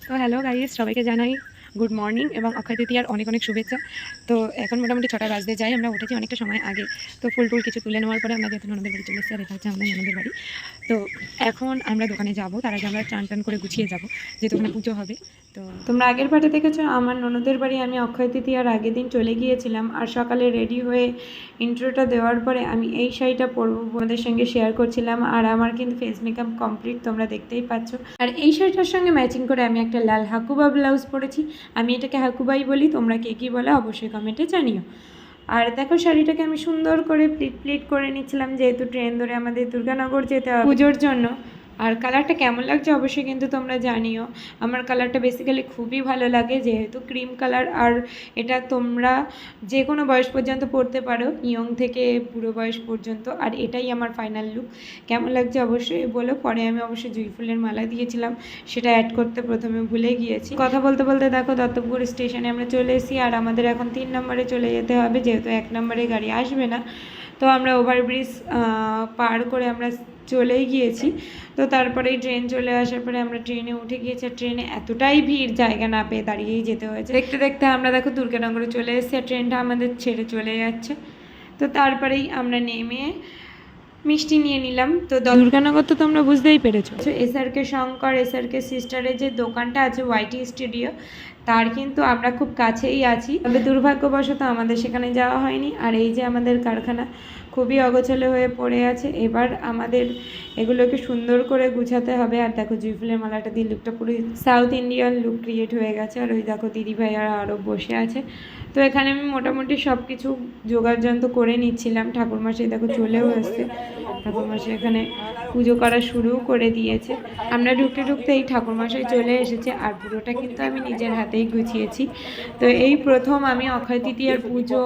তো hello guys, সবাইকে জানাই গুড মর্নিং এবং অক্ষয় তৃতীয়ার অনেক অনেক শুভেচ্ছা। তো এখন মোটামুটি 6টা বাজতে যাই, আমরা উঠেছি অনেকটা সময় আগে। তো ফুল টুল কিছু তুলে নেওয়ার পরে আমরা যেহেতু ননদের বাড়ি চলে এসেছি, আর এটা হচ্ছে আমাদের ননদের বাড়ি। তো এখন আমরা দোকানে যাব, তার আগে আমরা চান টান করে গুছিয়ে যাব, যেহেতু ওখানে পুজো হবে। তো তোমরা আগের পার্টে দেখেছো আমার ননদের বাড়ি আমি অক্ষয় তৃতীয়ার আগের দিন চলে গিয়েছিলাম, আর সকালে রেডি হয়ে ইন্ট্রোটা দেওয়ার পরে আমি এই শাড়িটা পরবো তোমাদের সঙ্গে শেয়ার করছিলাম। আর আমার কিন্তু ফেস মেকআপ কমপ্লিট, তোমরা দেখতেই পাচ্ছ। আর এই শাড়িটার সঙ্গে ম্যাচিং করে আমি একটা লাল হাকুবা ব্লাউজ পরেছি। আমি এটাকে হাকুবাই বলি, তোমরা কে কী বলে অবশ্যই কমেন্টে জানিও। আর দেখো শাড়িটাকে আমি সুন্দর করে প্লিট করে নিচ্ছিলাম, যেহেতু ট্রেন ধরে আমাদের দুর্গানগর যেতে হবে পুজোর জন্য। আর কালারটা কেমন লাগছে অবশ্যই কিন্তু তোমরা জানিও। আমার কালারটা বেসিক্যালি খুবই ভালো লাগে, যেহেতু ক্রিম কালার। আর এটা তোমরা যে কোনো বয়স পর্যন্ত পরতে পারো, ইয়ং থেকে বুড়ো বয়স পর্যন্ত। আর এটাই আমার ফাইনাল লুক। কেমন লাগছে অবশ্যই বলো। পরে আমি অবশ্যই জুঁই ফুলের মালা দিয়েছিলাম, সেটা অ্যাড করতে প্রথমে ভুলে গিয়েছি। কথা বলতে বলতে দেখো দত্তপুর স্টেশনে আমরা চলে এসেছি, আর আমাদের এখন 3 নম্বরে চলে যেতে হবে, যেহেতু 1 নম্বরে গাড়ি আসবে না। তো আমরা ওভারব্রিজ পার করে আমরা চলেই গিয়েছি। তো তারপরেই ট্রেন চলে আসার পরে আমরা ট্রেনে উঠে গিয়েছি। ট্রেনে এতটাই ভিড়, জায়গা না পেয়ে দাঁড়িয়েই যেতে হয়েছে। দেখতে দেখতে আমরা দেখো দুর্গানগরে চলে এসেছি, আর ট্রেনটা আমাদের ছেড়ে চলে যাচ্ছে। তো তারপরেই আমরা নেমে মিষ্টি নিয়ে নিলাম। তো দুর্গানগর তো তোমরা বুঝতেই পেরেছো, এসআরকে শঙ্কর, এসআরকে সিস্টারের যে দোকানটা আছে ওয়াইটি স্টুডিও, তার কিন্তু আমরা খুব কাছেই আছি। তবে দুর্ভাগ্যবশত আমাদের সেখানে যাওয়া হয়নি। আর এই যে আমাদের কারখানা খুবই অগোছালো হয়ে পড়ে আছে, এবার আমাদের এগুলোকে সুন্দর করে গুছাতে হবে। আর দেখো জুঁই ফুলের মালাটা দিয়ে লুকটা পুরো সাউথ ইন্ডিয়ান লুক ক্রিয়েট হয়ে গেছে। আর ওই দেখো দিদিভাই আর আরও বসে আছে। তো এখানে আমি মোটামুটি সব কিছু জোগাড়যন্ত্র করে নিচ্ছিলাম। ঠাকুরমশাই দেখো চলেও এসছে, ঠাকুরমশাই এখানে পুজো করা শুরুও করে দিয়েছে। আমরা ঢুকতে ঢুকতে এই ঠাকুরমশাই চলে এসেছে, আর পুরোটা কিন্তু আমি নিজের হাতেই গুছিয়েছি। তো এই প্রথম আমি অক্ষয় তৃতীয়ার পুজো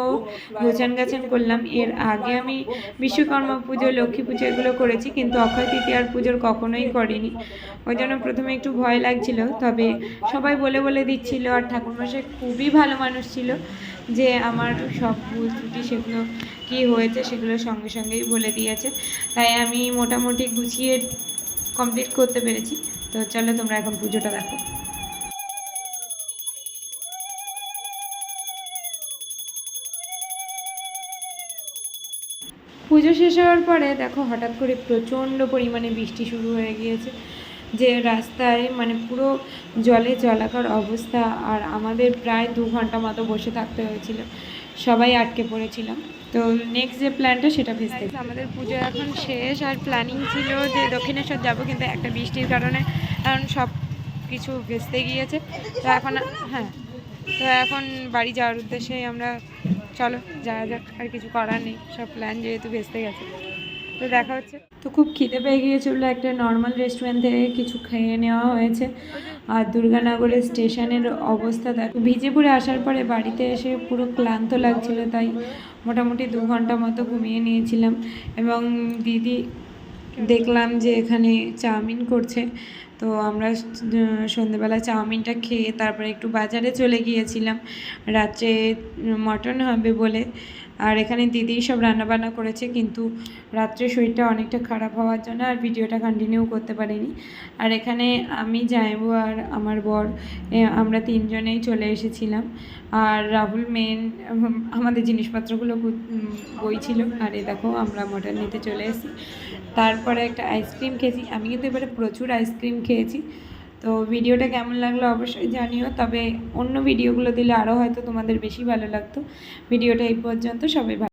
গোছান গাছান করলাম। এর আগে আমি বিশ্বকর্মা পুজো, লক্ষ্মী পুজো এগুলো করেছি, কিন্তু অক্ষয় তৃতীয়ার পুজোর কখনোই করিনি। ওই জন্য প্রথমে একটু ভয় লাগছিল, তবে সবাই বলে বলে দিচ্ছিল। আর ঠাকুরমশাই খুবই ভালো মানুষ ছিল, যে আমার সব ভুল ত্রুটি সেগুলো কী হয়েছে সেগুলো সঙ্গে সঙ্গেই বলে দিয়েছে। তাই আমি মোটামুটি গুছিয়ে কমপ্লিট করতে পেরেছি। তো চলো তোমরা এখন পুজোটা দেখো। পুজো শেষ হওয়ার পরে দেখো হঠাৎ করে প্রচণ্ড পরিমাণে বৃষ্টি শুরু হয়ে গিয়েছে, যে রাস্তায় মানে পুরো জলে জলাকার অবস্থা। আর আমাদের প্রায় 2 ঘন্টা মতো বসে থাকতে হয়েছিল, সবাই আটকে পড়েছিলাম। তো নেক্সট যে প্ল্যানটা সেটা ভেস্তে আমাদের পুজো এখন শেষ। আর প্ল্যানিং ছিল যে দক্ষিণেশ্বর যাব, কিন্তু একটা বৃষ্টির কারণে কারণ সব কিছু ভেস্তে গিয়েছে। তো এখন হ্যাঁ, তো এখন বাড়ি যাওয়ার উদ্দেশ্যে আমরা চলো যাওয়া যাক, আর কিছু করার নেই, সব প্ল্যান যেহেতু ভেস্তে গেছে। তো দেখা হচ্ছে। তো খুব খিদে পেয়ে গিয়েছিলো, একটা নর্মাল রেস্টুরেন্ট থেকে কিছু খেয়ে নেওয়া হয়েছে। আর দুর্গানগরের স্টেশনের অবস্থা দেখো, ভিজেপুরে আসার পরে বাড়িতে এসে পুরো ক্লান্ত লাগছিল, তাই মোটামুটি 2 ঘন্টা মতো ঘুমিয়ে নিয়েছিলাম। এবং দিদি দেখলাম যে এখানে চাউমিন করছে, তো আমরা সন্ধেবেলা চাউমিনটা খেয়ে তারপরে একটু বাজারে চলে গিয়েছিলাম রাত্রে মটন হবে বলে। আর এখানে দিদি সব রান্নাবান্না করেছে, কিন্তু রাত্রে শরীরটা অনেকটা খারাপ হওয়ার জন্য আর ভিডিওটা কন্টিনিউ করতে পারিনি। আর এখানে আমি জামাইবু আর আমার বর আমরা 3 জনেই চলে এসেছিলাম। আর রাহুল মেন আমাদের জিনিসপত্রগুলো বইছিল। আর এই দেখো আমরা মটন নিতে চলে এসেছি। তারপরে একটা আইসক্রিম খেয়েছি, আমি কিন্তু এবারে প্রচুর আইসক্রিম খেয়েছি। তো ভিডিওটা কেমন লাগলো অবশ্যই জানিও, তবে অন্য ভিডিওগুলো দিলে আরও হয়তো তোমাদের বেশি ভালো লাগতো। ভিডিওটা এই পর্যন্ত, সবাই ভালো।